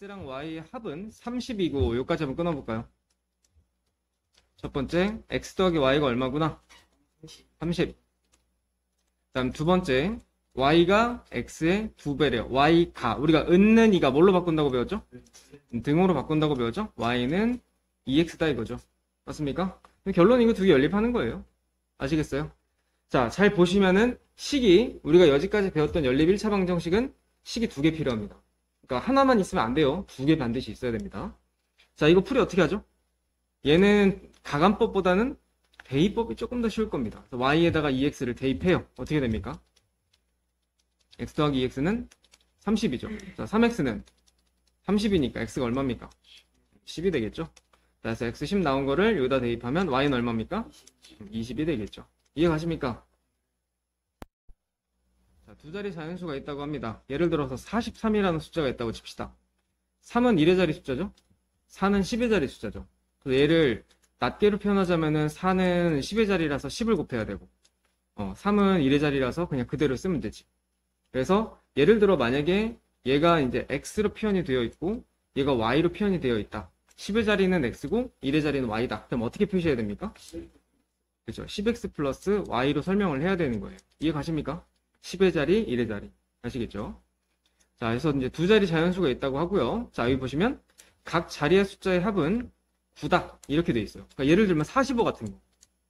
x랑 y의 합은 30이고 여기까지 한번 끊어볼까요? 첫 번째 x 더하기 y가 얼마구나? 30. 다음 두 번째 y가 x의 2배래요. y가 우리가 은는 2가 뭘로 바꾼다고 배웠죠? 등호로 바꾼다고 배웠죠? y는 2x다 이거죠. 맞습니까? 결론은 이거 두 개 연립하는 거예요. 아시겠어요? 자, 잘 보시면은 식이 우리가 여지까지 배웠던 연립 1차 방정식은 식이 두 개 필요합니다. 그러니까 하나만 있으면 안 돼요. 두 개 반드시 있어야 됩니다. 자, 이거 풀이 어떻게 하죠? 얘는 가감법보다는 대입법이 조금 더 쉬울 겁니다. 그래서 y에다가 2x를 대입해요. 어떻게 됩니까? x 더하기 2x는 30이죠. 자, 3x는 30이니까 x가 얼마입니까? 10이 되겠죠. 그래서 x 10 나온 거를 여기다 대입하면 y는 얼마입니까? 20이 되겠죠. 이해가십니까? 자, 두 자리 자연수가 있다고 합니다. 예를 들어서 43이라는 숫자가 있다고 칩시다. 3은 1의 자리 숫자죠. 4는 10의 자리 숫자죠. 그래서 얘를 낱개로 표현하자면은 4는 10의 자리라서 10을 곱해야 되고 3은 1의 자리라서 그냥 그대로 쓰면 되지. 그래서 예를 들어 만약에 얘가 이제 x로 표현이 되어 있고 얘가 y로 표현이 되어 있다. 10의 자리는 x고 1의 자리는 y다. 그럼 어떻게 표시해야 됩니까? 그렇죠. 10x 플러스 y로 설명을 해야 되는 거예요. 이해 가십니까? 10의 자리, 1의 자리. 아시겠죠? 자, 그래서 이제 두 자리 자연수가 있다고 하고요. 자, 여기 보시면 각 자리의 숫자의 합은 9다. 이렇게 돼 있어요. 그러니까 예를 들면 45 같은 거.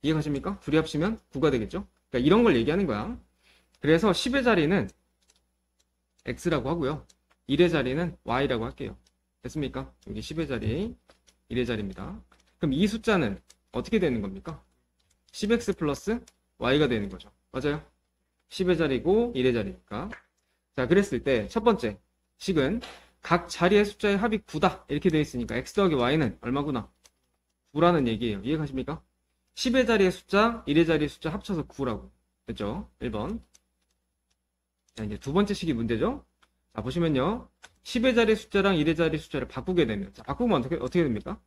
이해 가십니까? 둘이 합치면 9가 되겠죠? 그러니까 이런 걸 얘기하는 거야. 그래서 10의 자리는 x라고 하고요. 1의 자리는 y라고 할게요. 됐습니까? 여기 10의 자리, 1의 자리입니다. 그럼 이 숫자는 어떻게 되는 겁니까? 10x 플러스 y가 되는 거죠. 맞아요? 10의 자리고 1의 자리니까. 자, 그랬을 때 첫 번째 식은 각 자리의 숫자의 합이 9다. 이렇게 되어 있으니까 x 더하기 y는 얼마구나? 9라는 얘기예요. 이해가십니까? 10의 자리의 숫자, 1의 자리의 숫자 합쳐서 9라고. 됐죠? 1번. 자, 이제 두 번째 식이 문제죠? 자, 보시면요. 10의 자리 숫자랑 1의 자리 숫자를 바꾸게 되면, 자, 바꾸면 어떻게 됩니까?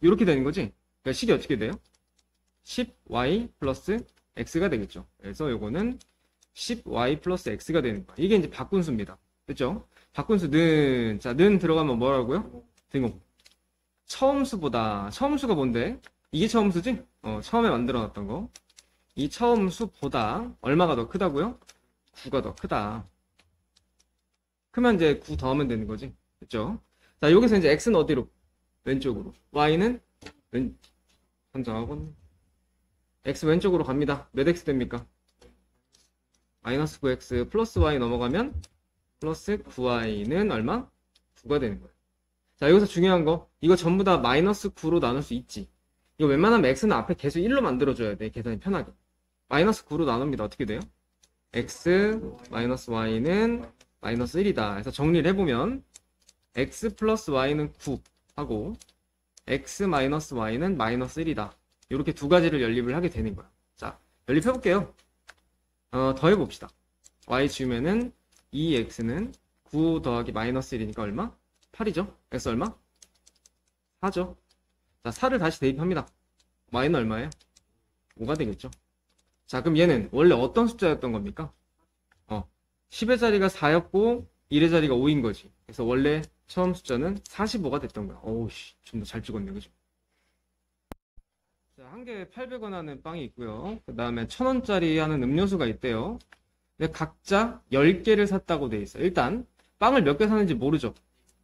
이렇게 되는 거지? 그러니까 식이 어떻게 돼요? 10y 플러스 x가 되겠죠. 그래서 요거는 10y 플러스 x가 되는 거야. 이게 이제 바꾼수입니다. 됐죠? 바꾼수 자, 는 들어가면 뭐라고요? 등호. 처음수보다, 처음수가 뭔데? 이게 처음수지? 처음에 만들어 놨던 거. 이 처음수보다 얼마가 더 크다고요? 9가 더 크다. 크면 이제 9 더하면 되는 거지. 됐죠? 자, 여기서 이제 x는 어디로? 왼쪽으로. y는 선정하고 x 왼쪽으로 갑니다. 몇 x 됩니까? 마이너스 9x 플러스 y 넘어가면 플러스 9y는 얼마? 9가 되는 거예요. 자, 여기서 중요한 거. 이거 전부 다 마이너스 9로 나눌 수 있지. 이거 웬만하면 x는 앞에 계속 1로 만들어줘야 돼. 계산이 편하게. 마이너스 9로 나눕니다. 어떻게 돼요? x 마이너스 y는 마이너스 1이다. 그래서 정리를 해보면 x 플러스 y는 9 하고 x 마이너스 y는 마이너스 1이다. 이렇게 두 가지를 연립을 하게 되는 거야. 자, 연립해볼게요. 더 해봅시다. y 지우면은 2x는 9 더하기 마이너스 1이니까 얼마? 8이죠? x 얼마? 4죠? 자, 4를 다시 대입합니다. y는 얼마예요? 5가 되겠죠? 자, 그럼 얘는 원래 어떤 숫자였던 겁니까? 10의 자리가 4였고 1의 자리가 5인 거지. 그래서 원래 처음 숫자는 45가 됐던 거야. 어우씨, 좀 더 잘 찍었네, 그죠? 자, 한 개에 800원 하는 빵이 있고요. 그 다음에 1000원짜리 하는 음료수가 있대요. 근데 각자 10개를 샀다고 돼 있어요. 일단 빵을 몇 개 사는지 모르죠.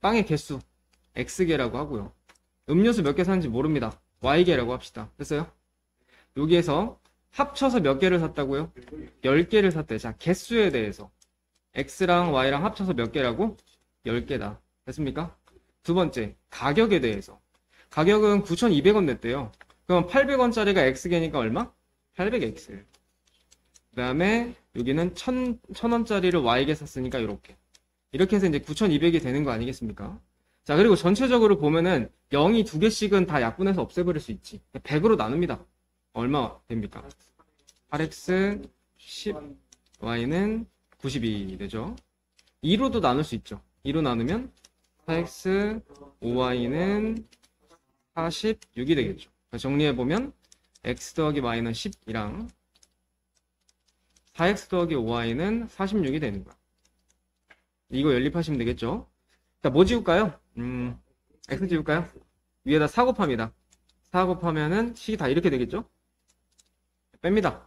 빵의 개수 X개라고 하고요. 음료수 몇 개 사는지 모릅니다. Y개라고 합시다. 됐어요? 여기에서 합쳐서 몇 개를 샀다고요? 10개를 샀대. 자, 개수에 대해서 X랑 Y랑 합쳐서 몇 개라고? 10개다. 됐습니까? 두 번째, 가격에 대해서. 가격은 9,200원 냈대요. 그럼 800원짜리가 X개니까 얼마? 800X. 그 다음에 여기는 1000원짜리를 Y개 샀으니까 이렇게 해서 이제 9,200이 되는 거 아니겠습니까? 자, 그리고 전체적으로 보면은 0이 두 개씩은 다 약분해서 없애버릴 수 있지. 100으로 나눕니다. 얼마 됩니까? 8x 10 y는 92 되죠. 2로도 나눌 수 있죠. 2로 나누면 4x 5y는 46이 되겠죠. 정리해보면 x 더하기 y는 10이랑 4x 더하기 5y는 46이 되는 거야. 이거 연립하시면 되겠죠? 자, 뭐 지울까요? x 지울까요? 위에다 4 곱합니다. 4 곱하면은 식이 다 이렇게 되겠죠? 뺍니다.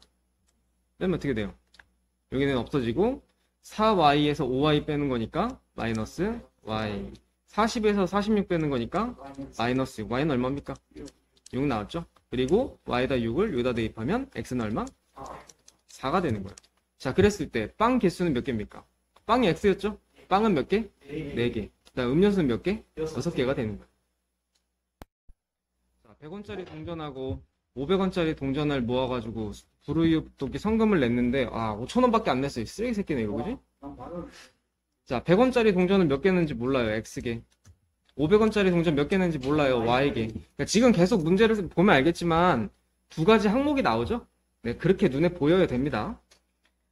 빼면 어떻게 돼요? 여기는 없어지고 4y에서 5y 빼는 거니까 마이너스 y. 40에서 46 빼는 거니까 마이너스 6. y는 얼마입니까? 6 나왔죠? 그리고 y에다 6을 여기다 대입하면 x는 얼마? 4가 되는 거예요. 자, 그랬을 때 빵 개수는 몇 개입니까? 빵이 x였죠? 빵은 몇 개? 4개. 그다음 음료수는 몇 개? 6개가 되는 거예요. 자, 100원짜리 동전하고 500원짜리 동전을 모아가지고 불우이웃돕기 성금을 냈는데 5,000원밖에 안 냈어요. 쓰레기 새끼네 이거, 그지? 자, 100원짜리 동전은 몇 개 냈는지 몰라요. x개. 500원짜리 동전 몇 개 냈는지 몰라요. y개. 그러니까 지금 계속 문제를 보면 알겠지만 두 가지 항목이 나오죠? 네, 그렇게 눈에 보여야 됩니다.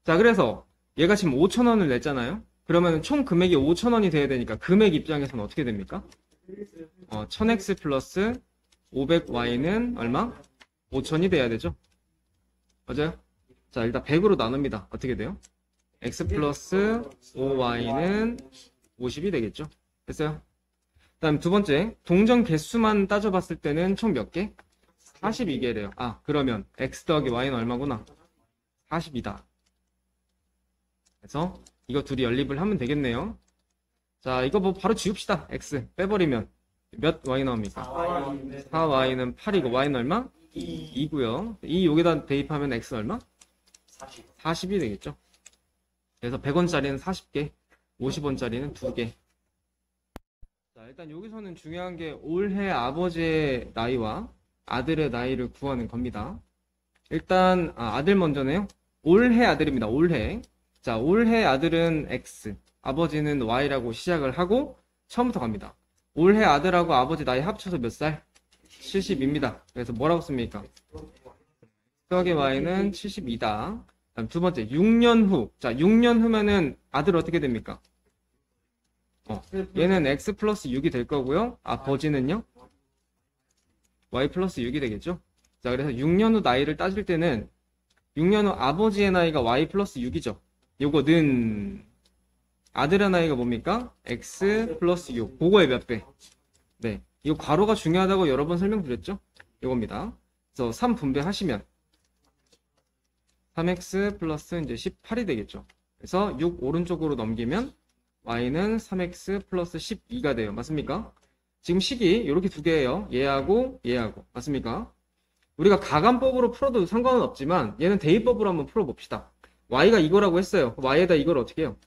자, 그래서 얘가 지금 5,000원을 냈잖아요. 그러면 총 금액이 5,000원이 돼야 되니까 금액 입장에서는 어떻게 됩니까? 1000x 플러스 500y는 얼마? 5,000이 돼야 되죠? 맞아요? 자, 일단 100으로 나눕니다. 어떻게 돼요? x 플러스 5y는 50이 되겠죠? 됐어요? 그 다음 두 번째, 동전 개수만 따져봤을 때는 총 몇 개? 42개래요. 그러면 x 더하기 y는 얼마구나? 40이다. 그래서 이거 둘이 연립을 하면 되겠네요. 자, 이거 뭐 바로 지웁시다. x 빼버리면 몇 y 나옵니까? 4y는 8이고 y는 얼마? 2고요. 2 여기다 대입하면 x 얼마? 40이 되겠죠. 그래서 100원짜리는 40개, 50원짜리는 2개. 자, 일단 여기서는 중요한 게 올해 아버지의 나이와 아들의 나이를 구하는 겁니다. 일단 아들 먼저네요. 올해 아들입니다. 올해. 자, 올해 아들은 x, 아버지는 y라고 시작을 하고 처음부터 갑니다. 올해 아들하고 아버지 나이 합쳐서 몇 살? 70입니다. 그래서 뭐라고 씁니까? 더하기 y는 72다. 다음 두 번째, 6년 후. 자, 6년 후면은 아들 어떻게 됩니까? 얘는 x 플러스 6이 될 거고요. 아버지는요? y 플러스 6이 되겠죠? 자, 그래서 6년 후 나이를 따질 때는 6년 후 아버지의 나이가 y 플러스 6이죠. 요거는 아들의 나이가 뭡니까? x 플러스 6. 그거의 몇 배? 네. 이거 괄호가 중요하다고 여러 번 설명드렸죠? 이겁니다. 그래서 3 분배하시면 3x 플러스 이제 18이 되겠죠. 그래서 6 오른쪽으로 넘기면 y는 3x 플러스 12가 돼요. 맞습니까? 지금 식이 이렇게 두 개예요. 얘하고 얘하고. 맞습니까? 우리가 가간법으로 풀어도 상관은 없지만 얘는 대입법으로 한번 풀어봅시다. y가 이거라고 했어요. y에다 이걸 어떻게 해요?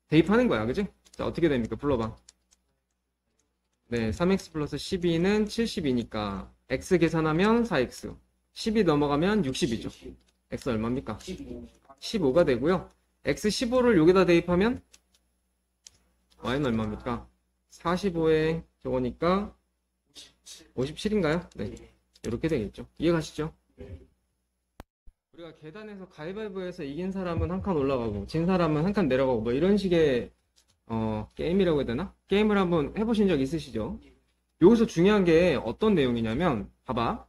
대입하는 거야. 그지? 자, 어떻게 됩니까? 불러봐. 네, 3x 플러스 12는 70이니까 x 계산하면 4x. 10이 넘어가면 60이죠. x 얼마입니까? 15가 되고요. x 15를 여기다 대입하면 y는 얼마입니까? 45에 저거니까 57인가요? 네, 이렇게 되겠죠. 이해가시죠? 우리가 계단에서 가위바위보에서 이긴 사람은 한 칸 올라가고 진 사람은 한 칸 내려가고 뭐 이런 식의 게임이라고 해야 되나? 게임을 한번 해보신 적 있으시죠? 여기서 중요한 게 어떤 내용이냐면 봐봐.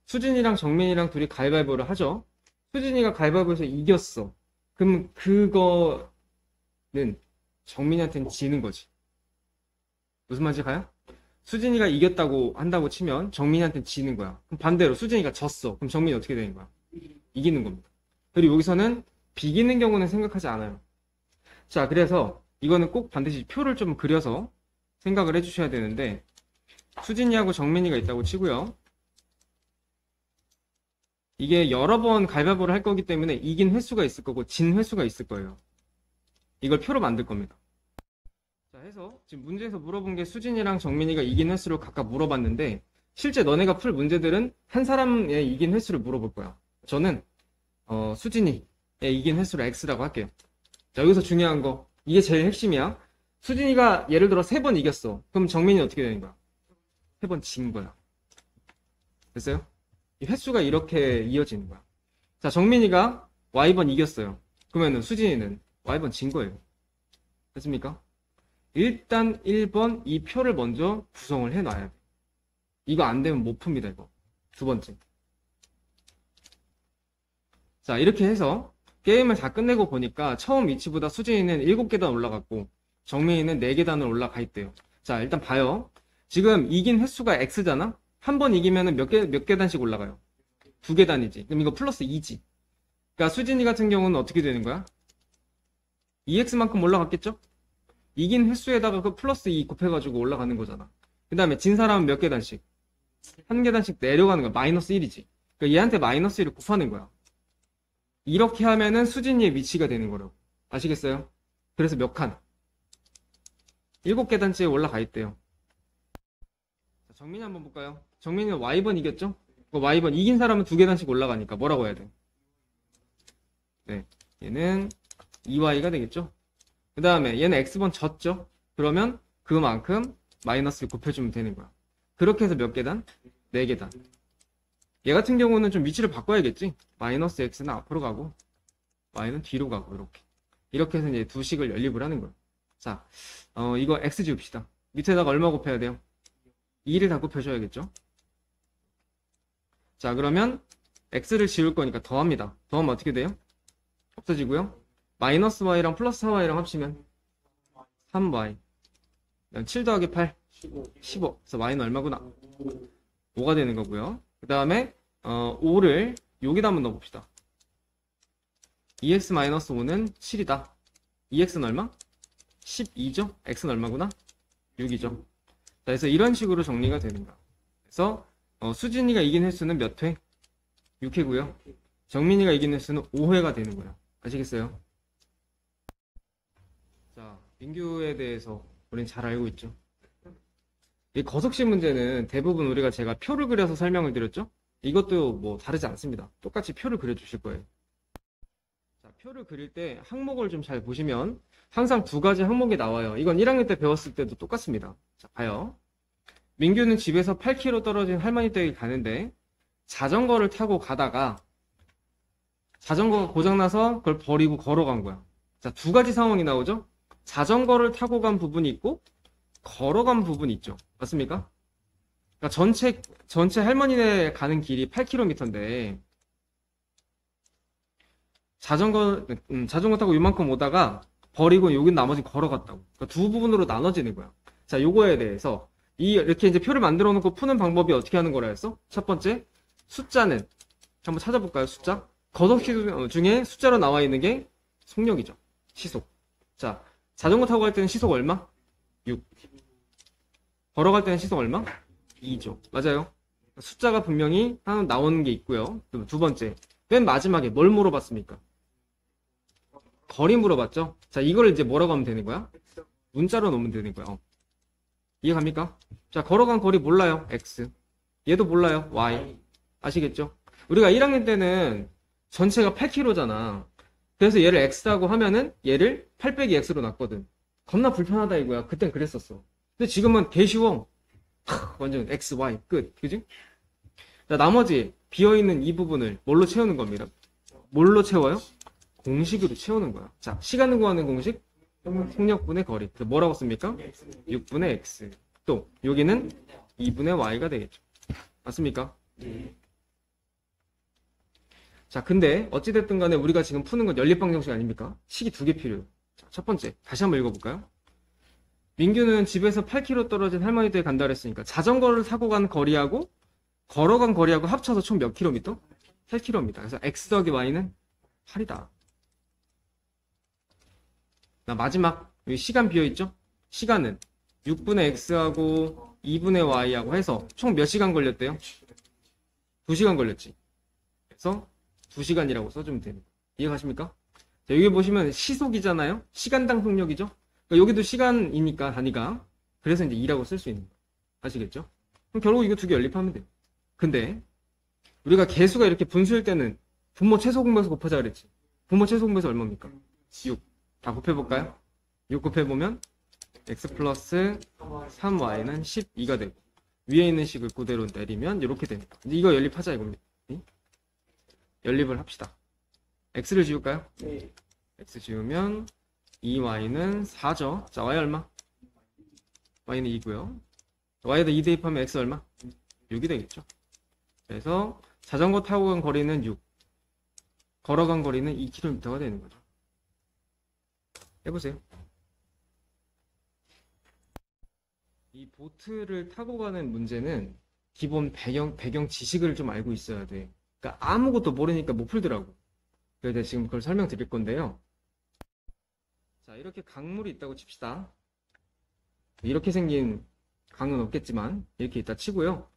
수진이랑 정민이랑 둘이 가위바위보를 하죠. 수진이가 가위바위보에서 이겼어. 그럼 그거는 정민이한테는 지는 거지. 무슨 말인지 가요? 수진이가 이겼다고 한다고 치면 정민이한테는 지는 거야. 그럼 반대로 수진이가 졌어. 그럼 정민이 어떻게 되는 거야? 이기는 겁니다. 그리고 여기서는 비기는 경우는 생각하지 않아요. 자, 그래서 이거는 꼭 반드시 표를 좀 그려서 생각을 해주셔야 되는데 수진이하고 정민이가 있다고 치고요. 이게 여러 번 가위바위보를 할 거기 때문에 이긴 횟수가 있을 거고 진 횟수가 있을 거예요. 이걸 표로 만들 겁니다. 자, 해서 지금 문제에서 물어본 게 수진이랑 정민이가 이긴 횟수를 각각 물어봤는데 실제 너네가 풀 문제들은 한 사람의 이긴 횟수를 물어볼 거야. 저는 수진이의 이긴 횟수를 x라고 할게요. 자, 여기서 중요한 거 이게 제일 핵심이야. 수진이가 예를 들어 3번 이겼어. 그럼 정민이는 어떻게 되는 거야? 3번 진 거야. 됐어요? 이 횟수가 이렇게 이어지는 거야. 자, 정민이가 y번 이겼어요. 그러면은 수진이는 y번 진 거예요. 됐습니까? 일단 1번 이 표를 먼저 구성을 해놔야 돼. 이거 안 되면 못 풉니다, 이거. 두 번째. 자, 이렇게 해서 게임을 다 끝내고 보니까 처음 위치보다 수진이는 7계단 올라갔고 정민이는 4계단을 올라가 있대요. 자, 일단 봐요. 지금 이긴 횟수가 X잖아? 한 번 이기면은 몇 계단씩 올라가요? 2계단이지. 그럼 이거 플러스 2지. 그러니까 수진이 같은 경우는 어떻게 되는 거야? 2X만큼 올라갔겠죠? 이긴 횟수에다가 그 플러스 2 곱해가지고 올라가는 거잖아. 그 다음에 진 사람은 몇 계단씩? 한 계단씩 내려가는 거야. 마이너스 1이지. 그러니까 얘한테 마이너스 1을 곱하는 거야. 이렇게 하면은 수진이의 위치가 되는 거라고. 아시겠어요? 그래서 몇 칸? 7계단째에 올라가 있대요. 자, 정민이 한번 볼까요? 정민이는 Y번 이겼죠? Y번 이긴 사람은 2계단씩 올라가니까 뭐라고 해야 돼? 네. 얘는 2Y가 되겠죠? 그 다음에 얘는 X번 졌죠? 그러면 그만큼 마이너스를 곱해주면 되는 거야. 그렇게 해서 몇 계단? 4계단. 얘 같은 경우는 좀 위치를 바꿔야겠지? 마이너스 X는 앞으로 가고 Y는 뒤로 가고 이렇게 해서 이제 두 식을 연립을 하는 거야. 자, 이거 X 지웁시다. 밑에다가 얼마 곱해야 돼요? 2를 다 곱해줘야겠죠? 자, 그러면 X를 지울 거니까 더합니다. 더하면 어떻게 돼요? 없어지고요. 마이너스 Y랑 플러스 4Y랑 합치면 3Y. 7 더하기 8, 15. 그래서 Y는 얼마구나? 5가 되는 거고요. 그 다음에 5를 여기다 한번 넣어봅시다. 2x-5는 7이다. 2x는 얼마? 12죠? x는 얼마구나? 6이죠. 자, 그래서 이런 식으로 정리가 되는 거야. 그래서 수진이가 이긴 횟수는 몇 회? 6회고요. 정민이가 이긴 횟수는 5회가 되는 거야. 아시겠어요? 자, 민규에 대해서 우리는 잘 알고 있죠. 이 거속식 문제는 대부분 우리가 제가 표를 그려서 설명을 드렸죠? 이것도 뭐 다르지 않습니다. 똑같이 표를 그려주실 거예요. 자, 표를 그릴 때 항목을 좀 잘 보시면 항상 2가지 항목이 나와요. 이건 1학년 때 배웠을 때도 똑같습니다. 자, 봐요. 민규는 집에서 8km 떨어진 할머니 댁에 가는데 자전거를 타고 가다가 자전거가 고장나서 그걸 버리고 걸어간 거야. 자, 2가지 상황이 나오죠? 자전거를 타고 간 부분이 있고 걸어간 부분이 있죠. 맞습니까? 그러니까 전체 할머니네 가는 길이 8km인데 자전거 타고 이만큼 오다가 버리고 여긴 나머지 걸어갔다고. 그러니까 두 부분으로 나눠지는 거야. 자, 요거에 대해서 이렇게 이제 표를 만들어 놓고 푸는 방법이 어떻게 하는 거라 했어? 첫 번째, 숫자는 한번 찾아볼까요? 숫자. 거속식 중에 숫자로 나와 있는 게 속력이죠. 시속. 자, 자전거 타고 갈 때는 시속 얼마? 6. 걸어갈 때는 시속 얼마? 2죠. 맞아요. 숫자가 분명히 하나 나오는 게 있고요. 그럼 두 번째, 맨 마지막에 뭘 물어봤습니까? 거리 물어봤죠? 자, 이걸 이제 뭐라고 하면 되는 거야? 문자로 놓으면 되는 거야. 이해갑니까? 자, 걸어간 거리 몰라요. X. 얘도 몰라요. Y. 아시겠죠? 우리가 1학년 때는 전체가 8km잖아. 그래서 얘를 X라고 하면은 얘를 8 빼기 X로 놨거든. 겁나 불편하다 이거야. 그땐 그랬었어. 근데 지금은 개 쉬워. 완전 X, Y. 끝. 그지? 자, 나머지 비어있는 이 부분을 뭘로 채우는 겁니다. 뭘로 채워요? 공식으로 채우는 거야. 자, 시간을 구하는 공식? 속력분의 거리. 그래서 뭐라고 씁니까? 6분의 X. 또 여기는 2분의 Y가 되겠죠. 맞습니까? 자, 근데 어찌됐든 간에 우리가 지금 푸는 건 연립방정식 아닙니까? 식이 2개 필요해요. 자, 첫 번째, 다시 한번 읽어볼까요? 민규는 집에서 8km 떨어진 할머니 댁에 간다 그랬으니까 자전거를 타고 간 거리하고 걸어간 거리하고 합쳐서 총 몇 킬로미터? 8km. 그래서 X 더하기 Y는 8이다. 나 마지막 여기 시간 비어있죠? 시간은 6분의 X하고 2분의 Y하고 해서 총 몇 시간 걸렸대요? 2시간 걸렸지. 그래서 2시간이라고 써주면 됩니다. 이해가십니까? 자, 여기 보시면 시속이잖아요? 시간당 속력이죠? 그러니까 여기도 시간이니까 단위가. 그래서 이제 2라고 쓸 수 있는 거예요. 아시겠죠? 그럼 결국 이거 2개 연립하면 돼요. 근데 우리가 개수가 이렇게 분수일 때는 분모 최소 공배수 곱하자 그랬지. 분모 최소 공배수 얼마입니까? 6. 다 곱해볼까요? 6 곱해보면 x 플러스 3y는 12가 되고 위에 있는 식을 그대로 내리면 이렇게 됩니다. 이거 연립하자 이겁니다. 연립을 합시다. x를 지울까요? 네. x 지우면 2y는 4죠. 자, y 얼마? y는 2고요. y에다 2 대입하면 x 얼마? 6이 되겠죠. 그래서 자전거 타고 간 거리는 6. 걸어간 거리는 2km가 되는 거죠. 해보세요. 이 보트를 타고 가는 문제는 기본 배경 지식을 좀 알고 있어야 돼. 그러니까 아무것도 모르니까 못 풀더라고. 그래서 지금 그걸 설명드릴 건데요. 자, 이렇게 강물이 있다고 칩시다. 이렇게 생긴 강은 없겠지만 이렇게 있다 치고요.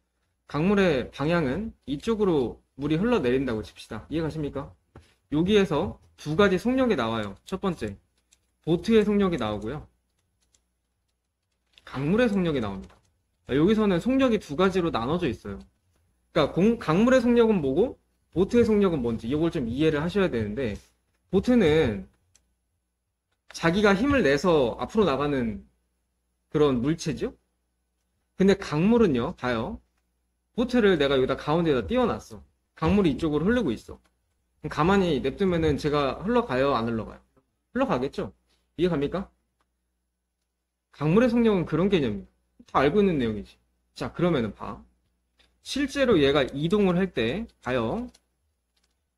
강물의 방향은 이쪽으로 물이 흘러내린다고 칩시다. 이해가십니까? 여기에서 두 가지 속력이 나와요. 첫 번째, 보트의 속력이 나오고요. 강물의 속력이 나옵니다. 여기서는 속력이 두 가지로 나눠져 있어요. 그러니까 강물의 속력은 뭐고 보트의 속력은 뭔지 이걸 좀 이해를 하셔야 되는데, 보트는 자기가 힘을 내서 앞으로 나가는 그런 물체죠. 근데 강물은요, 봐요. 보트를 내가 여기다 가운데에다 띄워놨어. 강물이 이쪽으로 흐르고 있어. 그럼 가만히 냅두면은 제가 흘러가요, 안 흘러가요? 흘러가겠죠? 이해갑니까? 강물의 속력은 그런 개념이에요. 다 알고 있는 내용이지. 자, 그러면은 봐. 실제로 얘가 이동을 할 때, 봐요.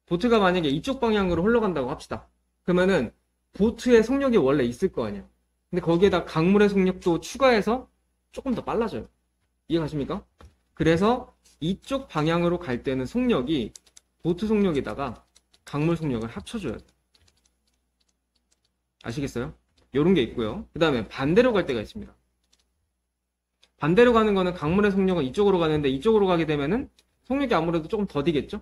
보트가 만약에 이쪽 방향으로 흘러간다고 합시다. 그러면은 보트의 속력이 원래 있을 거 아니야. 근데 거기에다 강물의 속력도 추가해서 조금 더 빨라져요. 이해가십니까? 그래서 이쪽 방향으로 갈 때는 속력이 보트 속력에다가 강물 속력을 합쳐줘야 돼. 아시겠어요? 요런 게 있고요. 그 다음에 반대로 갈 때가 있습니다. 반대로 가는 거는 강물의 속력은 이쪽으로 가는데 이쪽으로 가게 되면은 속력이 아무래도 조금 더디겠죠?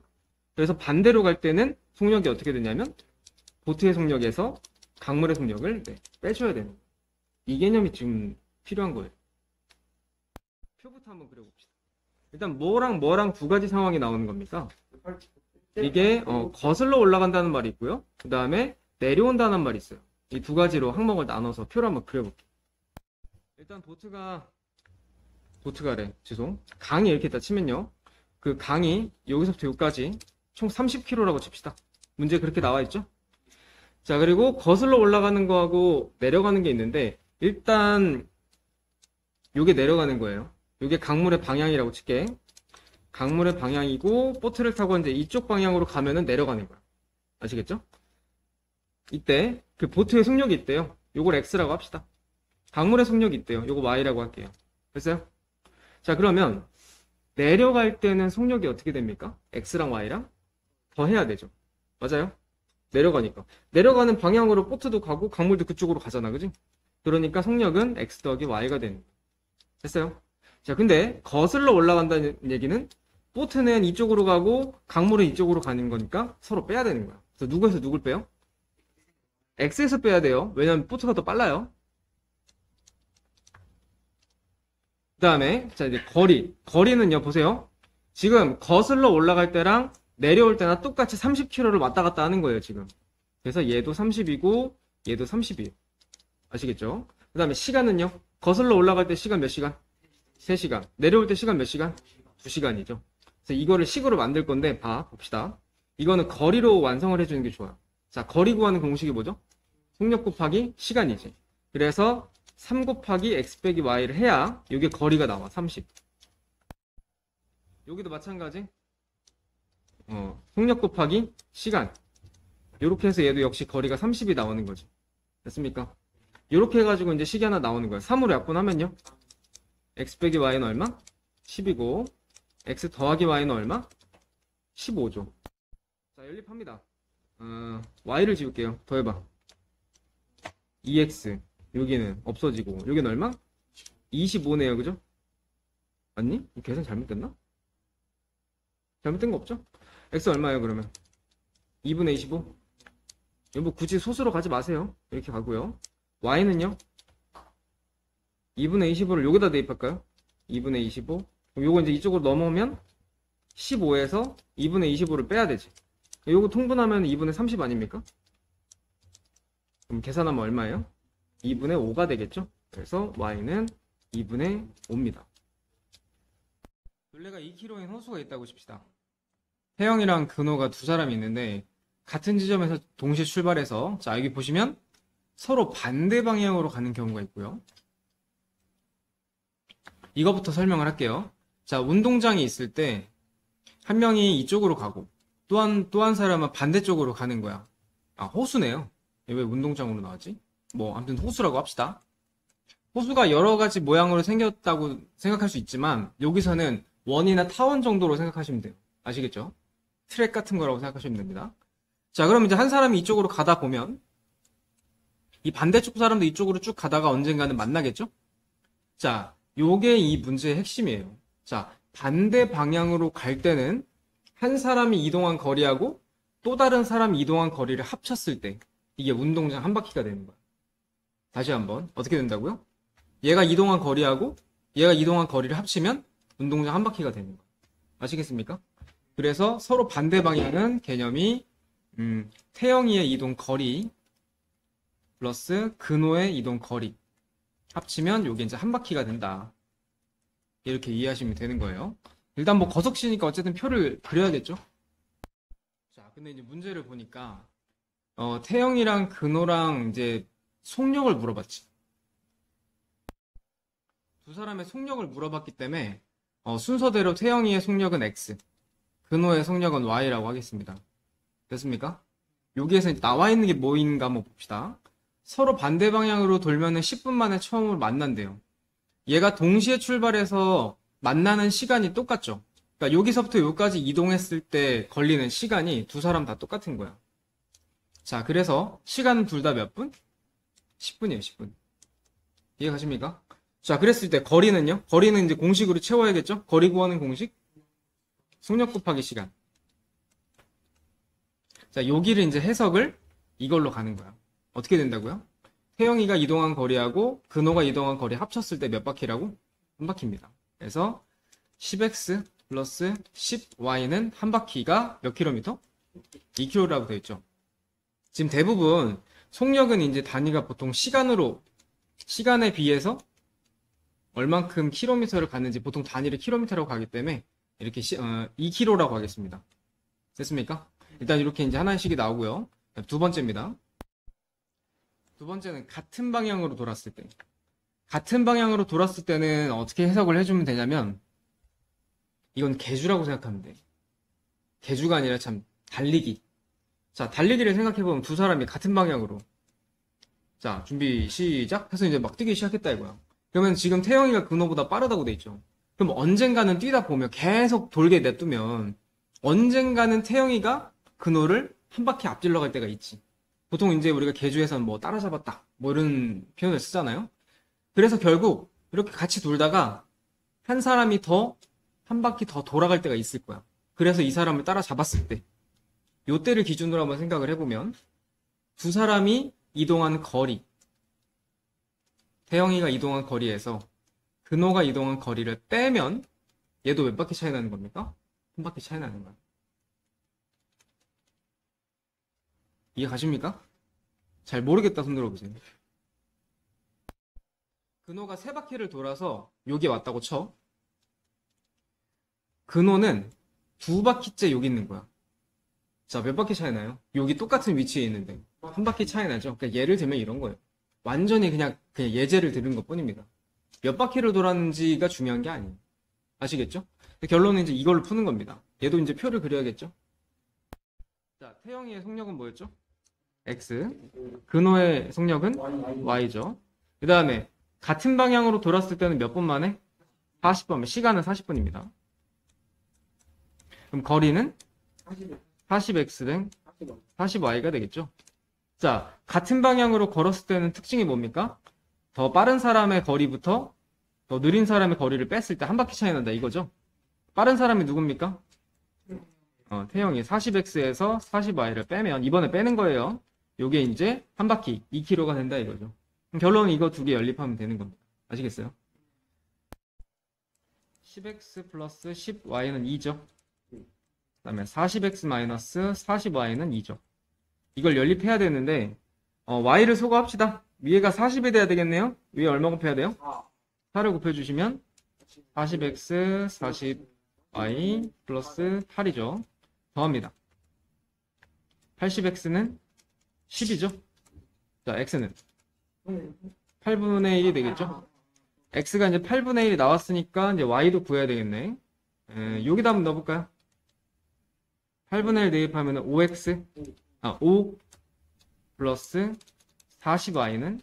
그래서 반대로 갈 때는 속력이 어떻게 되냐면 보트의 속력에서 강물의 속력을 빼줘야 되는 거예요. 이 개념이 지금 필요한 거예요. 표부터 한번 그려봅시다. 일단 뭐랑 두 가지 상황이 나오는 겁니까? 이게 거슬러 올라간다는 말이 있고요. 그 다음에 내려온다는 말이 있어요. 이 두 가지로 항목을 나눠서 표를 한번 그려볼게요. 일단 강이 이렇게 있다 치면요. 그 강이 여기서부터 여기까지 총 30km라고 칩시다. 문제 그렇게 나와 있죠? 자, 그리고 거슬러 올라가는 거하고 내려가는 게 있는데, 일단 요게 내려가는 거예요. 요게 강물의 방향이라고 칠게. 강물의 방향이고 보트를 타고 이제 이쪽 방향으로 가면은 내려가는 거야. 아시겠죠? 이때 그 보트의 속력이 있대요. 요걸 X라고 합시다. 강물의 속력이 있대요. 요거 Y라고 할게요. 됐어요? 자, 그러면 내려갈 때는 속력이 어떻게 됩니까? X랑 Y랑 더 해야 되죠. 맞아요? 내려가니까. 내려가는 방향으로 보트도 가고 강물도 그쪽으로 가잖아. 그지? 그러니까 속력은 X 더하기 Y가 되는 거예요. 됐어요? 자, 근데 거슬러 올라간다는 얘기는 보트는 이쪽으로 가고 강물은 이쪽으로 가는 거니까 서로 빼야 되는 거야. 그래서 누구에서 누굴 빼요? X에서 빼야 돼요. 왜냐면 보트가 더 빨라요. 그 다음에 자, 이제 거리는요, 보세요. 지금 거슬러 올라갈 때랑 내려올 때나 똑같이 30km를 왔다 갔다 하는 거예요, 지금. 그래서 얘도 30이고 얘도 30이에요. 아시겠죠? 그 다음에 시간은요. 거슬러 올라갈 때 시간 몇 시간? 3시간. 내려올 때 시간 몇 시간? 2시간이죠. 그래서 이거를 식으로 만들 건데 봅시다. 이거는 거리로 완성을 해주는 게 좋아요. 자, 거리 구하는 공식이 뭐죠? 속력 곱하기 시간이지. 그래서 3 곱하기 x 빼기 y를 해야 이게 거리가 나와. 30. 여기도 마찬가지. 속력 곱하기 시간. 이렇게 해서 얘도 역시 거리가 30이 나오는 거지. 됐습니까? 이렇게 해가지고 이제 식이 하나 나오는 거예요. 3으로 약분하면요. x 빼기 y는 얼마? 10이고 x 더하기 y는 얼마? 15죠. 자, 연립합니다. y를 지울게요. 더해봐. 2x 여기는 없어지고 여기는 얼마? 25네요. 그죠? 맞니? 계산 잘못됐나? 잘못된 거 없죠? x 얼마예요 그러면? 2분의 25? 이거 뭐 굳이 소수로 가지 마세요. 이렇게 가고요. y는요? 2분의 25를 여기다 대입할까요? 2분의 25. 그럼 요거 이제 이쪽으로 넘어오면 15에서 2분의 25를 빼야 되지. 요거 통분하면 2분의 30 아닙니까? 그럼 계산하면 얼마예요? 2분의 5가 되겠죠? 그래서 y는 2분의 5입니다. 둘레가 2km인 호수가 있다고 칩시다. 태형이랑 근호가 두 사람이 있는데 같은 지점에서 동시에 출발해서, 자, 여기 보시면 서로 반대 방향으로 가는 경우가 있고요. 이거부터 설명을 할게요. 자, 운동장이 있을 때 한 명이 이쪽으로 가고 또 한 사람은 반대쪽으로 가는 거야. 아, 호수네요. 왜 운동장으로 나왔지? 뭐, 아무튼 호수라고 합시다. 호수가 여러 가지 모양으로 생겼다고 생각할 수 있지만, 여기서는 원이나 타원 정도로 생각하시면 돼요. 아시겠죠? 트랙 같은 거라고 생각하시면 됩니다. 자, 그럼 이제 한 사람이 이쪽으로 가다 보면, 이 반대쪽 사람도 이쪽으로 쭉 가다가 언젠가는 만나겠죠? 자, 요게 이 문제의 핵심이에요. 자, 반대 방향으로 갈 때는 한 사람이 이동한 거리하고 또 다른 사람이 이동한 거리를 합쳤을 때 이게 운동장 한 바퀴가 되는 거야. 다시 한번 어떻게 된다고요? 얘가 이동한 거리하고 얘가 이동한 거리를 합치면 운동장 한 바퀴가 되는 거야. 아시겠습니까? 그래서 서로 반대 방향은 개념이 태영이의 이동 거리 플러스 근호의 이동 거리 합치면 요게 이제 한 바퀴가 된다. 이렇게 이해하시면 되는 거예요. 일단 뭐 거석시니까 어쨌든 표를 그려야겠죠? 자, 근데 이제 문제를 보니까 태영이랑 근호랑 이제 속력을 물어봤지. 두 사람의 속력을 물어봤기 때문에 순서대로 태영이의 속력은 X, 근호의 속력은 Y라고 하겠습니다. 됐습니까? 여기에서 이제 나와 있는 게 뭐인가 한번 봅시다. 서로 반대 방향으로 돌면은 10분 만에 처음으로 만난대요. 얘가 동시에 출발해서 만나는 시간이 똑같죠. 그러니까 여기서부터 여기까지 이동했을 때 걸리는 시간이 두 사람 다 똑같은 거야. 자, 그래서 시간은 둘 다 몇 분? 10분이에요, 10분. 이해가십니까? 자, 그랬을 때 거리는요? 거리는 이제 공식으로 채워야겠죠? 거리 구하는 공식? 속력 곱하기 시간. 자, 여기를 이제 해석을 이걸로 가는 거야. 어떻게 된다고요? 태영이가 이동한 거리하고 근호가 이동한 거리 합쳤을 때 몇 바퀴라고? 한 바퀴입니다. 그래서 10x 플러스 10y는 한 바퀴가 몇 킬로미터? 2km라고 되어 있죠. 지금 대부분 속력은 이제 단위가 보통 시간에 비해서 얼만큼 킬로미터를 갔는지 보통 단위를 킬로미터라고 가기 때문에 이렇게 2km라고 하겠습니다. 됐습니까? 일단 이렇게 이제 하나씩이 나오고요. 두 번째입니다. 두 번째는 같은 방향으로 돌았을 때. 같은 방향으로 돌았을 때는 어떻게 해석을 해주면 되냐면, 이건 계주라고 생각하면 돼. 계주가 아니라 참 달리기. 자, 달리기를 생각해보면 두 사람이 같은 방향으로. 자, 준비 시작 해서 이제 막 뛰기 시작했다 이거야. 그러면 지금 태영이가 근호보다 빠르다고 돼 있죠. 그럼 언젠가는 뛰다 보면 계속 돌게 냅두면 언젠가는 태영이가 근호를 한 바퀴 앞질러 갈 때가 있지. 보통 이제 우리가 계주에서는 뭐 따라잡았다 뭐 이런 표현을 쓰잖아요. 그래서 결국 이렇게 같이 돌다가 한 사람이 한 바퀴 더 돌아갈 때가 있을 거야. 그래서 이 사람을 따라잡았을 때 요때를 기준으로 한번 생각을 해보면 두 사람이 이동한 거리, 태영이가 이동한 거리에서 근호가 이동한 거리를 빼면 얘도 몇 바퀴 차이 나는 겁니까? 한 바퀴 차이 나는 거야. 이해 가십니까? 잘 모르겠다 손 들어보세요. 근호가 세 바퀴를 돌아서 여기 왔다고 쳐. 근호는 두 바퀴째 여기 있는 거야. 자, 몇 바퀴 차이 나요? 여기 똑같은 위치에 있는데 한 바퀴 차이 나죠? 그러니까 예를 들면 이런 거예요. 완전히 그냥 예제를 들은 것 뿐입니다. 몇 바퀴를 돌았는지가 중요한 게 아니에요. 아시겠죠? 결론은 이제 이걸로 푸는 겁니다. 얘도 이제 표를 그려야겠죠? 자, 태영이의 속력은 뭐였죠? X. 근호의 속력은 Y죠. 그 다음에 같은 방향으로 돌았을 때는 몇 분 만에? 40분. 시간은 40분입니다. 그럼 거리는 40X는 40Y가 되겠죠. 자, 같은 방향으로 걸었을 때는 특징이 뭡니까? 더 빠른 사람의 거리부터 더 느린 사람의 거리를 뺐을 때 한 바퀴 차이 난다 이거죠. 빠른 사람이 누굽니까? 태영이 40X에서 40Y를 빼면 이번에 빼는 거예요. 요게 이제 한 바퀴 2km가 된다 이거죠. 결론은 이거 두 개 연립하면 되는 겁니다. 아시겠어요? 10X 플러스 10Y는 2죠. 그 다음에 40X 마이너스 40Y는 2죠. 이걸 연립해야 되는데 Y를 소거합시다. 위에가 40이 돼야 되겠네요. 위에 얼마 곱해야 돼요? 4를 곱해주시면 40X 40Y 플러스 8이죠. 더합니다. 80X는 10이죠. 자, X는 8분의 1이 되겠죠. X가 이제 8분의 1이 나왔으니까 이제 Y도 구해야 되겠네. 여기다 한번 넣어볼까요? 8분의 1 대입하면 5x, 5 플러스 40y는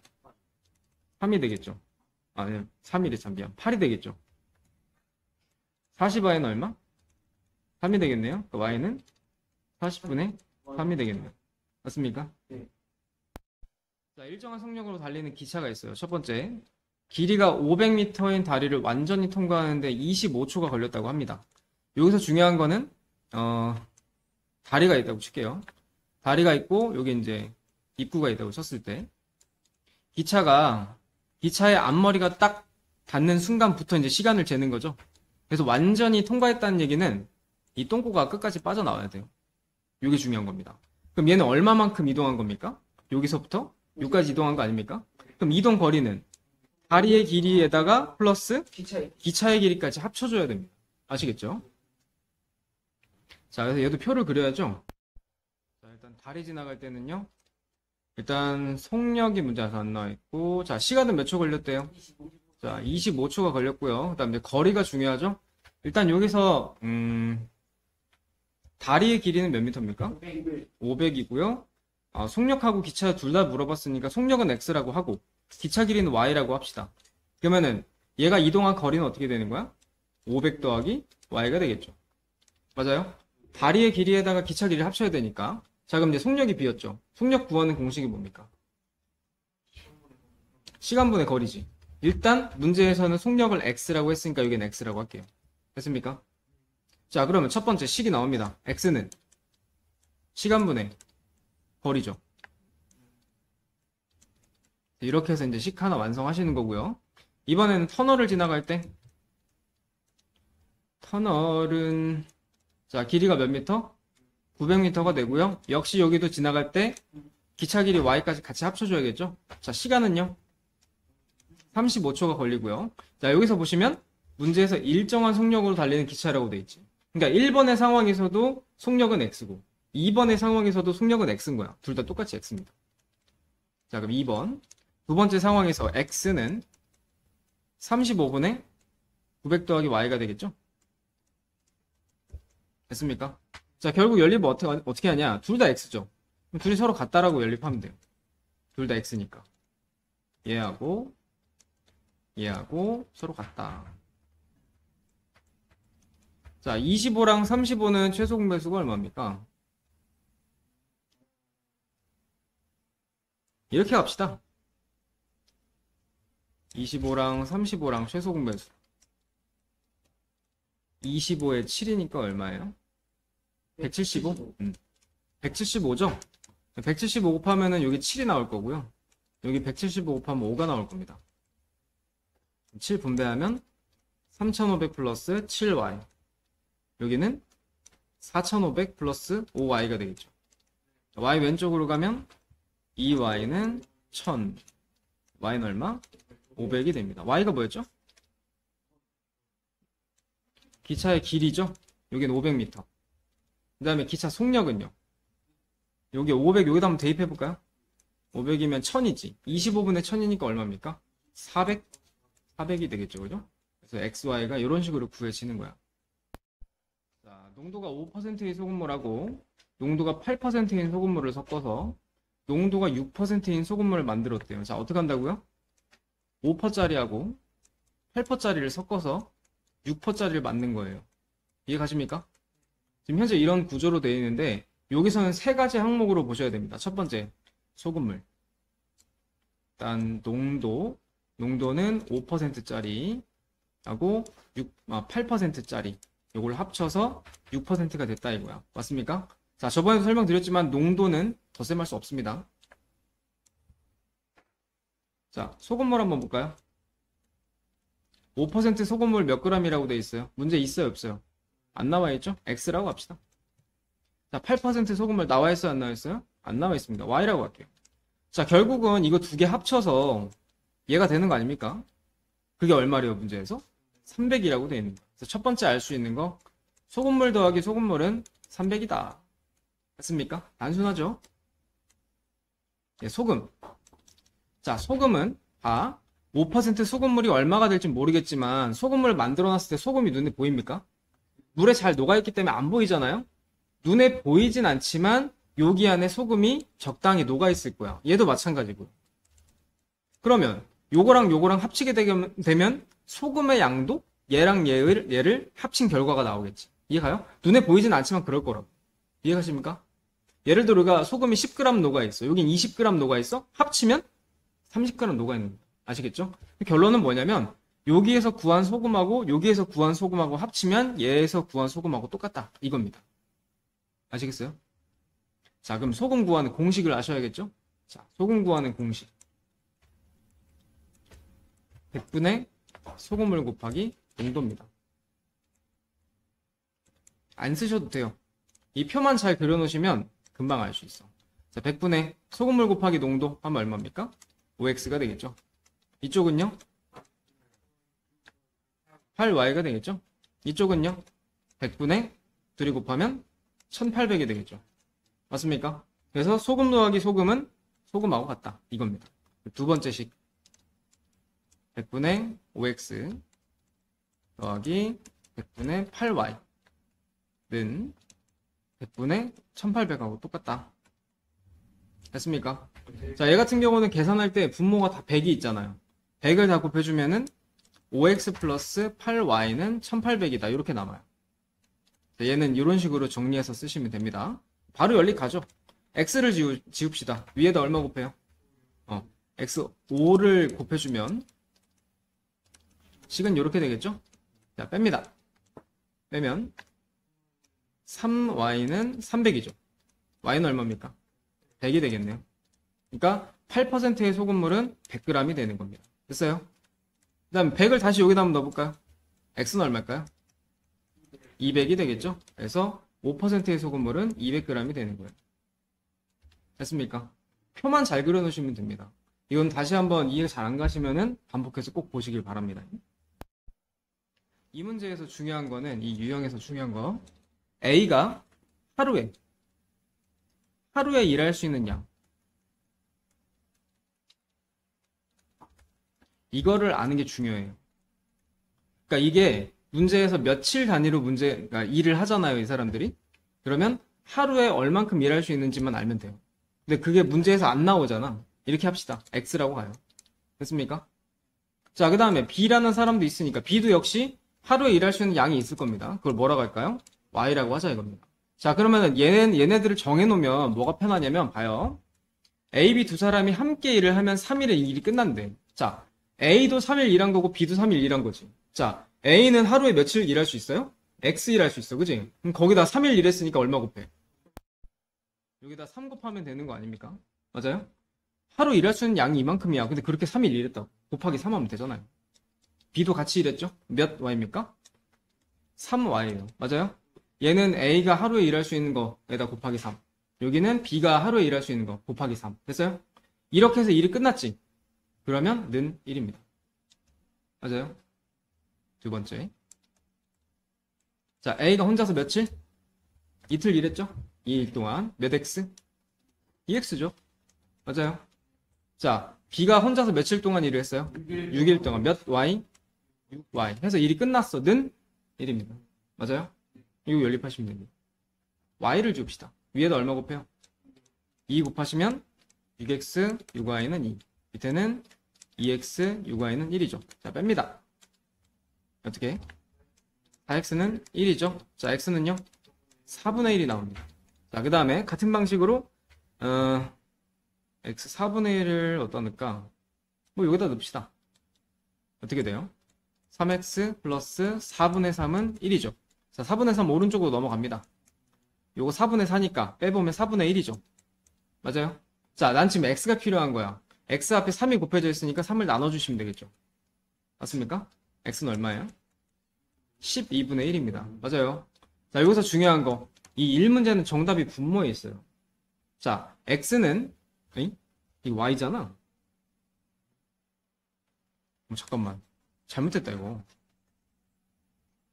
3이 되겠죠. 아니, 3이래, 참, 미안. 8이 되겠죠. 40y는 얼마? 3이 되겠네요. 그 y는 40분의 3이 되겠네요. 맞습니까? 네. 자, 일정한 속력으로 달리는 기차가 있어요. 첫 번째, 길이가 500m인 다리를 완전히 통과하는데 25초가 걸렸다고 합니다. 여기서 중요한 거는 다리가 있다고 칠게요. 다리가 있고 여기 이제 입구가 있다고 쳤을 때 기차의 앞머리가 딱 닿는 순간부터 이제 시간을 재는 거죠. 그래서 완전히 통과했다는 얘기는 이 똥꼬가 끝까지 빠져나와야 돼요. 이게 중요한 겁니다. 그럼 얘는 얼마만큼 이동한 겁니까? 여기서부터 여기까지 이동한 거 아닙니까? 그럼 이동 거리는 다리의 길이에다가 플러스 기차의 길이까지 합쳐줘야 됩니다. 아시겠죠? 자, 그래서 얘도 표를 그려야죠. 자, 일단 다리 지나갈 때는요. 일단 속력이 문제에서 안 나와 있고, 자, 시간은 몇 초 걸렸대요? 자, 25초가 걸렸고요. 그다음 이제 거리가 중요하죠. 일단 여기서 다리의 길이는 몇 미터입니까? 500이고요. 속력하고 기차 둘 다 물어봤으니까 속력은 x라고 하고 기차 길이는 y라고 합시다. 그러면은 얘가 이동한 거리는 어떻게 되는 거야? 500 더하기 y가 되겠죠. 맞아요? 다리의 길이에다가 기차 길이를 합쳐야 되니까. 자, 그럼 이제 속력이 비었죠. 속력 구하는 공식이 뭡니까? 시간분의 거리지. 일단 문제에서는 속력을 x라고 했으니까 여기는 x라고 할게요. 됐습니까? 자, 그러면 첫 번째 식이 나옵니다. x는 시간분의 거리죠. 이렇게 해서 이제 식 하나 완성하시는 거고요. 이번에는 터널을 지나갈 때 터널은 자, 길이가 몇 미터? 900m가 되고요. 역시 여기도 지나갈 때 기차 길이 y까지 같이 합쳐줘야겠죠. 자, 시간은요 35초가 걸리고요. 자, 여기서 보시면 문제에서 일정한 속력으로 달리는 기차라고 돼 있지. 그러니까 1번의 상황에서도 속력은 x고 2번의 상황에서도 속력은 x인 거야. 둘 다 똑같이 x입니다. 자, 그럼 2번 두 번째 상황에서 x는 35분의 900 더하기 y가 되겠죠? 됐습니까? 자, 결국 연립을 어떻게 하냐? 둘 다 x죠. 그럼 둘이 서로 같다라고 연립하면 돼요. 둘 다 x니까. 얘하고 서로 같다. 자, 25랑 35는 최소 공배수가 얼마입니까? 이렇게 갑시다. 25랑 35랑 최소 공배수. 25에 7이니까 얼마예요? 175? 175죠? 175 곱하면은 여기 7이 나올 거고요. 여기 175 곱하면 5가 나올 겁니다. 7 분배하면 3500 플러스 7y. 여기는 4500 플러스 5y가 되겠죠. y 왼쪽으로 가면 2y는 1000. y는 얼마? 500이 됩니다. y가 뭐였죠? 기차의 길이죠? 여기는 500m. 그 다음에 기차 속력은요? 여기 500, 여기다 한번 대입해볼까요? 500이면 1000이지. 25분의 1000이니까 얼마입니까? 400? 400이 되겠죠, 그죠? 그래서 XY가 이런 식으로 구해지는 거야. 자, 농도가 5%의 소금물하고 농도가 8%인 소금물을 섞어서 농도가 6%인 소금물을 만들었대요. 자, 어떻게 한다고요? 5%짜리하고 8%짜리를 섞어서 6%짜리를 만든 거예요. 이해 가십니까? 지금 현재 이런 구조로 되어 있는데 여기서는 세 가지 항목으로 보셔야 됩니다. 첫 번째, 소금물. 일단 농도는 5%짜리 하고 8%짜리 요걸 합쳐서 6%가 됐다 이거야. 맞습니까? 자, 저번에도 설명드렸지만 농도는 덧셈할 수 없습니다. 자, 소금물 한번 볼까요? 5% 소금물 몇 g이라고 되어 있어요? 문제 있어요, 없어요? 안 나와 있죠? X라고 합시다. 자, 8% 소금물 나와 있어요, 안 나와 있어요? 안 나와 있습니다. Y라고 할게요. 자, 결국은 이거 두 개 합쳐서 얘가 되는 거 아닙니까? 그게 얼마래요, 문제에서? 300이라고 되어 있는 거예요. 그래서 첫 번째 알 수 있는 거, 소금물 더하기 소금물은 300이다. 맞습니까? 단순하죠? 예, 소금. 자, 소금은 5% 소금물이 얼마가 될지 모르겠지만 소금물을 만들어 놨을 때 소금이 눈에 보입니까? 물에 잘 녹아있기 때문에 안 보이잖아요? 눈에 보이진 않지만 여기 안에 소금이 적당히 녹아있을 거야. 얘도 마찬가지고요. 그러면 요거랑 요거랑 합치게 되면 소금의 양도 얘랑 얘를 합친 결과가 나오겠지. 이해가요? 눈에 보이진 않지만 그럴 거라고. 이해가십니까? 예를 들어 우리가 소금이 10g 녹아있어. 여긴 20g 녹아있어. 합치면 30g 녹아있는 거야. 아시겠죠? 결론은 뭐냐면 여기에서 구한 소금하고 여기에서 구한 소금하고 합치면 얘에서 구한 소금하고 똑같다. 이겁니다. 아시겠어요? 자, 그럼 소금 구하는 공식을 아셔야겠죠? 자, 소금 구하는 공식. 100분의 소금물 곱하기 농도입니다. 안 쓰셔도 돼요. 이 표만 잘 그려놓으시면 금방 알 수 있어. 자, 100분의 소금물 곱하기 농도 하면 얼마입니까? 5x가 되겠죠. 이쪽은요? 8y가 되겠죠. 이쪽은요? 100분의 2 곱하면 1800이 되겠죠. 맞습니까? 그래서 소금 더하기 소금은 소금하고 같다. 이겁니다. 두 번째 식. 100분의 5x 더하기 100분의 8y는 100분의 1800하고 똑같다. 됐습니까? 자, 얘 같은 경우는 계산할 때 분모가 다 100이 있잖아요. 100을 다 곱해주면은 5x 플러스 8y는 1800이다. 이렇게 남아요. 얘는 이런 식으로 정리해서 쓰시면 됩니다. 바로 연립하죠. x를 지웁시다. 위에다 얼마 곱해요? x 5를 곱해주면 식은 이렇게 되겠죠? 자, 뺍니다. 빼면 3y는 300이죠. y는 얼마입니까? 100이 되겠네요. 그러니까 8%의 소금물은 100g이 되는 겁니다. 됐어요? 그 다음 100을 다시 여기다 한번 넣어볼까요? x는 얼마일까요? 200이 되겠죠? 그래서 5%의 소금물은 200g이 되는 거예요. 됐습니까? 표만 잘 그려놓으시면 됩니다. 이건 다시 한번 이해 잘 안 가시면은 반복해서 꼭 보시길 바랍니다. 이 문제에서 중요한 거는 이 유형에서 중요한 거 A가 하루에 일할 수 있는 양 이거를 아는 게 중요해요. 그러니까 이게 문제에서 며칠 단위로 그러니까 일을 하잖아요, 이 사람들이. 그러면 하루에 얼만큼 일할 수 있는지만 알면 돼요. 근데 그게 문제에서 안 나오잖아. 이렇게 합시다. X라고 가요. 됐습니까? 자, 그 다음에 B라는 사람도 있으니까 B도 역시 하루에 일할 수 있는 양이 있을 겁니다. 그걸 뭐라고 할까요? Y라고 하자 이겁니다. 자, 그러면은 얘네들을 정해놓으면 뭐가 편하냐면 봐요. A, B 두 사람이 함께 일을 하면 3일에 일이 끝난대. 자, A도 3일 일한 거고 B도 3일 일한 거지. 자, A는 하루에 며칠 일할 수 있어요? X 일할 수 있어. 그지? 그럼 거기다 3일 일했으니까 얼마 곱해? 여기다 3 곱하면 되는 거 아닙니까? 맞아요? 하루 일할 수 있는 양이 이만큼이야. 근데 그렇게 3일 일했다고. 곱하기 3 하면 되잖아요. B도 같이 일했죠? 몇 Y입니까? 3Y예요. 맞아요? 얘는 A가 하루에 일할 수 있는 거에다 곱하기 3. 여기는 B가 하루에 일할 수 있는 거 곱하기 3. 됐어요? 이렇게 해서 일이 끝났지? 그러면 는 1입니다. 맞아요? 두 번째. 자, A가 혼자서 며칠? 이틀 일했죠? 2일 동안. 몇 X? 2X죠? 맞아요? 자, B가 혼자서 며칠 동안 일을 했어요? 6일 동안. 몇 Y? 6Y. 해서 일이 끝났어. 는 1입니다. 맞아요? 이거 연립하시면 됩니다. Y를 줍시다. 위에다 얼마 곱해요? 2 곱하시면 6X, 6Y는 2. 밑에는 2X, 6Y는 1이죠. 자, 뺍니다. 어떻게? 4X는 1이죠. 자, X는요? 4분의 1이 나옵니다. 자, 그 다음에 같은 방식으로 X 4분의 1을 어디다 넣을까? 뭐 여기다 넣읍시다. 어떻게 돼요? 3X 플러스 4분의 3은 1이죠. 자, 4분의 3 오른쪽으로 넘어갑니다. 요거 4분의 4니까 빼보면 4분의 1이죠. 맞아요? 자, 난 지금 X가 필요한 거야. X 앞에 3이 곱해져 있으니까 3을 나눠주시면 되겠죠. 맞습니까? X는 얼마예요? 12분의 1입니다. 맞아요. 자, 여기서 중요한 거. 이 1문제는 정답이 분모에 있어요. 자, X는, 이거 Y잖아? 잠깐만. 잘못했다, 이거.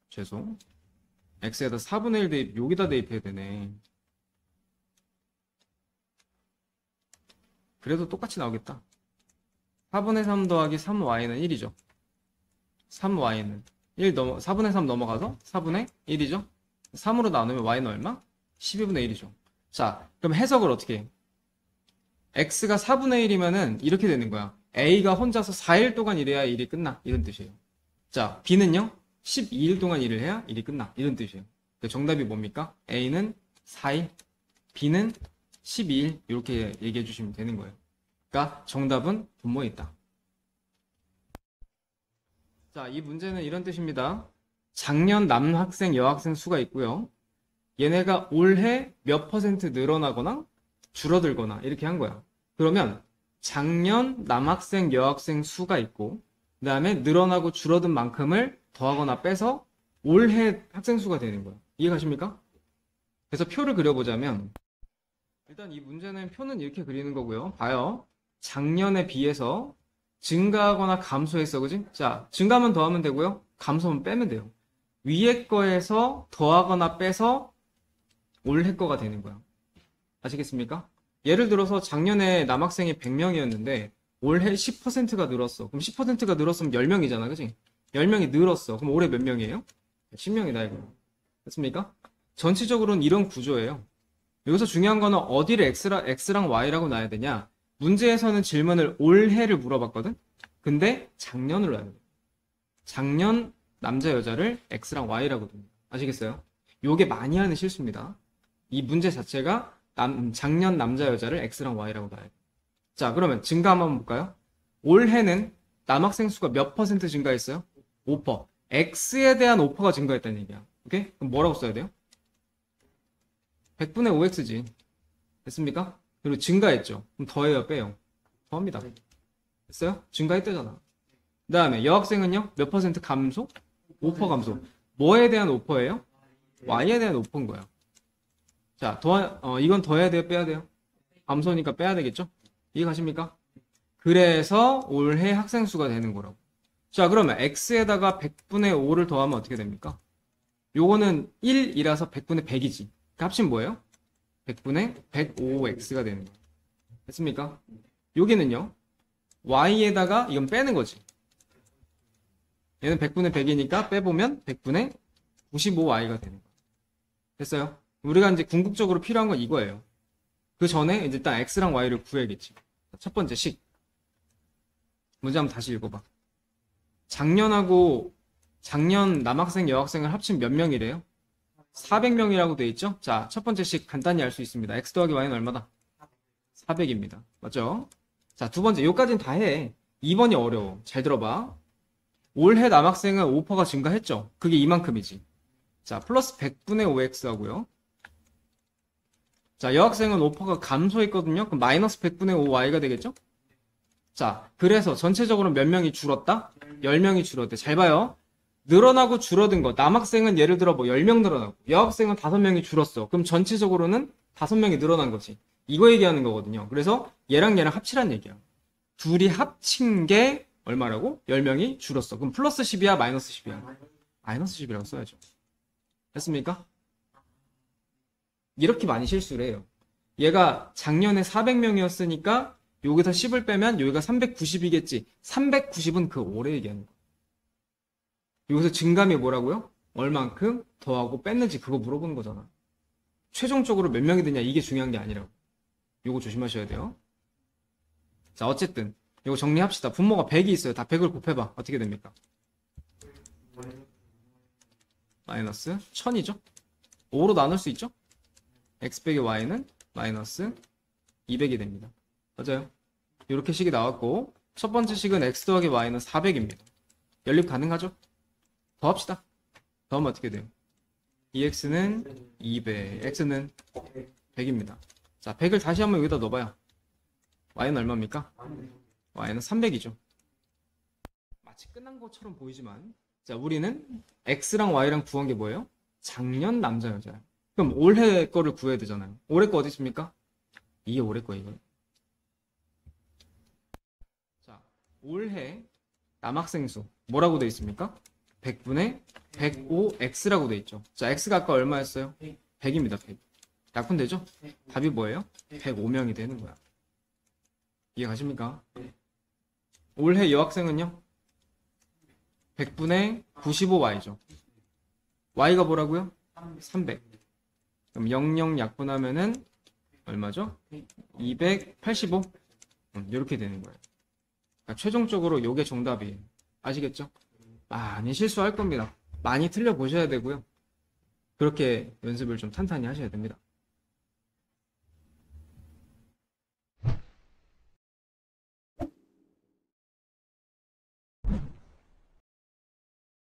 죄송. X에다 4분의 1 대입, 여기다 대입해야 되네. 그래도 똑같이 나오겠다. 4분의 3 더하기 3Y는 1이죠. 3Y는 4분의 3 넘어가서 4분의 1이죠. 3으로 나누면 Y는 얼마? 12분의 1이죠. 자, 그럼 해석을 어떻게 해? x가 4분의 1이면은 이렇게 되는 거야. a가 혼자서 4일 동안 일해야 일이 끝나. 이런 뜻이에요. 자, b는요? 12일 동안 일을 해야 일이 끝나. 이런 뜻이에요. 정답이 뭡니까? a는 4일, b는 12일. 이렇게 얘기해 주시면 되는 거예요. 그러니까 정답은 분모에 있다. 자, 이 문제는 이런 뜻입니다. 작년 남학생, 여학생 수가 있고요. 얘네가 올해 몇 퍼센트 늘어나거나 줄어들거나 이렇게 한 거야. 그러면 작년 남학생, 여학생 수가 있고 그 다음에 늘어나고 줄어든 만큼을 더하거나 빼서 올해 학생 수가 되는 거야. 이해가십니까? 그래서 표를 그려보자면 일단 이 문제는 표는 이렇게 그리는 거고요. 봐요. 작년에 비해서 증가하거나 감소했어, 그지? 자, 증가하면 더하면 되고요. 감소하면 빼면 돼요. 위에 거에서 더하거나 빼서 올해 거가 되는 거야. 아시겠습니까? 예를 들어서 작년에 남학생이 100명이었는데 올해 10%가 늘었어. 그럼 10%가 늘었으면 10명이잖아, 그지? 10명이 늘었어. 그럼 올해 몇 명이에요? 10명이다, 이거. 됐습니까? 전체적으로는 이런 구조예요. 여기서 중요한 거는 어디를 X랑 Y라고 놔야 되냐? 문제에서는 질문을 올해를 물어봤거든? 근데 작년으로 놔야 돼. 작년 남자 여자를 X랑 Y라고 둡니다. 아시겠어요? 요게 많이 하는 실수입니다. 이 문제 자체가 작년 남자 여자를 X랑 Y라고 놔야 돼. 자, 그러면 증가 한번 볼까요? 올해는 남학생 수가 몇 퍼센트 증가했어요? 5%. X에 대한 5%가 증가했다는 얘기야. 오케이? 그럼 뭐라고 써야 돼요? 100분의 5X지. 됐습니까? 그리고 증가했죠. 그럼 더해요, 빼요? 더합니다. 됐어요? 증가했대잖아. 그 다음에 여학생은요? 몇 퍼센트 감소? 5% 감소. 뭐에 대한 5%예요? Y에 대한 5%인 거야. 자, 이건 더해야 돼요, 빼야 돼요? 감소니까 빼야 되겠죠? 이해가십니까? 그래서 올해 학생 수가 되는 거라고. 자, 그러면 X에다가 100분의 5를 더하면 어떻게 됩니까? 요거는 1이라서 100분의 100이지. 그 합치면 뭐예요? 100분의 105X가 되는 거예요. 됐습니까? 여기는요, Y에다가 이건 빼는 거지. 얘는 100분의 100이니까 빼보면 100분의 95Y가 되는 거예요. 됐어요? 우리가 이제 궁극적으로 필요한 건 이거예요. 그 전에 이제 일단 X랑 Y를 구해야겠지. 첫 번째 식. 문제 한번 다시 읽어봐. 작년 남학생, 여학생을 합친 몇 명이래요? 400명이라고 돼 있죠? 자, 첫 번째 식 간단히 알 수 있습니다. X 더하기 Y는 얼마다? 400입니다. 맞죠? 자, 두 번째. 요까지는 다 해. 2번이 어려워. 잘 들어봐. 올해 남학생은 5%가 증가했죠? 그게 이만큼이지. 자, 플러스 100분의 5X 하고요. 자, 여학생은 5%가 감소했거든요? 그럼 마이너스 100분의 5Y가 되겠죠? 자, 그래서 전체적으로 몇 명이 줄었다? 10명이 줄었대. 잘 봐요. 늘어나고 줄어든 거. 남학생은 예를 들어 뭐 10명 늘어나고, 여학생은 5명이 줄었어. 그럼 전체적으로는 5명이 늘어난 거지. 이거 얘기하는 거거든요. 그래서 얘랑 얘랑 합치란 얘기야. 둘이 합친 게 얼마라고? 10명이 줄었어. 그럼 플러스 10이야? 마이너스 10이야? 마이너스 10이라고 써야죠. 됐습니까? 이렇게 많이 실수를 해요. 얘가 작년에 400명이었으니까 여기서 10을 빼면 여기가 390이겠지. 390은 그 올해 얘기하는 거야. 여기서 증감이 뭐라고요? 얼만큼 더하고 뺐는지 그거 물어보는 거잖아. 최종적으로 몇 명이 되냐 이게 중요한 게 아니라고. 요거 조심하셔야 돼요. 자, 어쨌든 이거 정리합시다. 분모가 100이 있어요. 다 100을 곱해봐. 어떻게 됩니까? 마이너스 1000이죠? 5로 나눌 수 있죠? x 빼기 y는 마이너스 200이 됩니다. 맞아요? 이렇게 식이 나왔고 첫 번째 식은 x 더하기 y는 400입니다. 연립 가능하죠? 더합시다. 더하면 어떻게 돼요? 2x는 200, x는 100입니다. 자, 100을 다시 한번 여기다 넣어봐요. y는 얼마입니까? y는 300이죠. 마치 끝난 것처럼 보이지만 자, 우리는 x랑 y랑 구한 게 뭐예요? 작년 남자 여자예요. 그럼 올해 거를 구해야 되잖아요. 올해 거 어디 있습니까? 이게 올해 거 이거. 자, 올해 남학생 수 뭐라고 돼 있습니까? 100분의 105x라고 돼 있죠. 자, x가 아까 얼마였어요? 100입니다. 100. 약분되죠? 답이 뭐예요? 105명이 되는 거야. 이해 가십니까? 올해 여학생은요? 100분의 95y죠. y가 뭐라고요? 300. 그럼 00 약분하면은 얼마죠? 285? 이렇게 되는 거예요. 그러니까 최종적으로 요게 정답이에요. 아시겠죠? 많이 실수할 겁니다. 많이 틀려보셔야 되고요. 그렇게 연습을 좀 탄탄히 하셔야 됩니다.